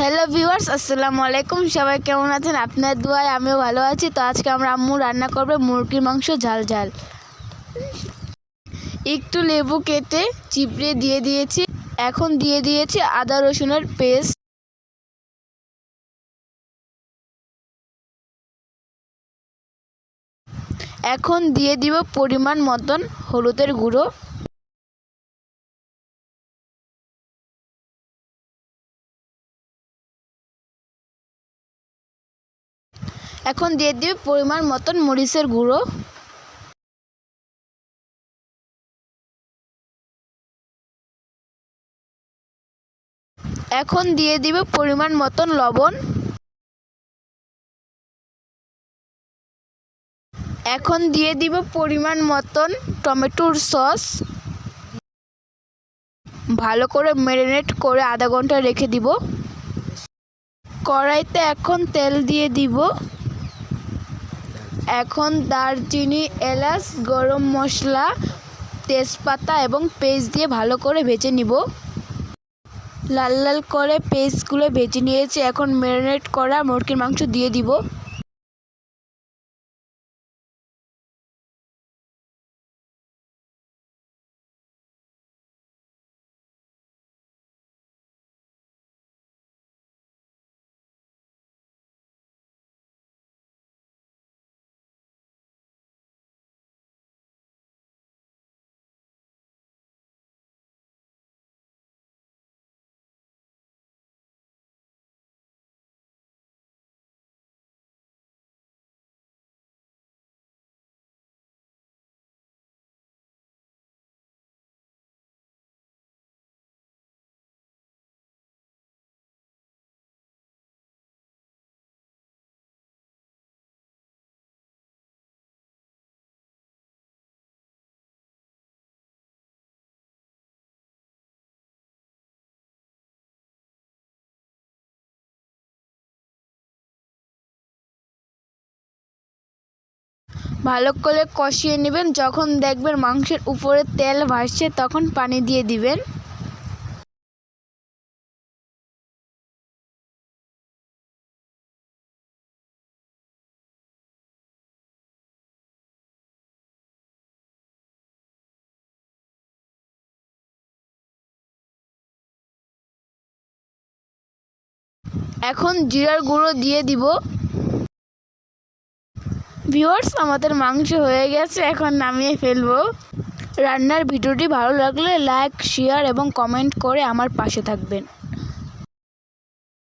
Hello viewers, আসসালামু আলাইকুম। সবাই কেমন আছেন? আপনার দোয়ায় আমিও ভালো আছি। তো আজকে আম্মু রান্না করবে মুরগির মাংস ঝাল ঝাল। একটু লেবু কেটে চিপড়ে দিয়ে দিয়েছি। এখন দিয়ে দিয়েছি আদা রসুনের পেস্ট। এখন দিয়ে দিব পরিমাণ মতন হলুদের গুঁড়ো। এখন দিয়ে দিব পরিমাণ মতন মরিচের গুঁড়ো। এখন দিয়ে দিব পরিমাণ মতন লবণ। এখন দিয়ে দিব পরিমাণ মতন টমেটোর সস। ভালো করে ম্যারিনেট করে আধা ঘন্টা রেখে দিব। কড়াইতে এখন তেল দিয়ে দিব। এখন দারচিনি, এলাচ, গরম মশলা, তেজপাতা এবং পেস্ট দিয়ে ভালো করে ভেজে নিব। লাল লাল করে পেস্টগুলো ভেজে নিয়েছি। এখন ম্যারিনেট করা মুরগির মাংস দিয়ে দিব। ভালো করে কষিয়ে নেবেন। যখন দেখবেন মাংসের উপরে তেল ভাসছে তখন পানি দিয়ে দিবেন। এখন জিরার গুঁড়ো দিয়ে দিব। ভিউয়ার্স, আমাদের মাংস হয়ে গেছে, এখন নামিয়ে ফেলবো। রান্নার ভিডিওটি ভালো লাগলে লাইক, শেয়ার এবং কমেন্ট করে আমার পাশে থাকবেন।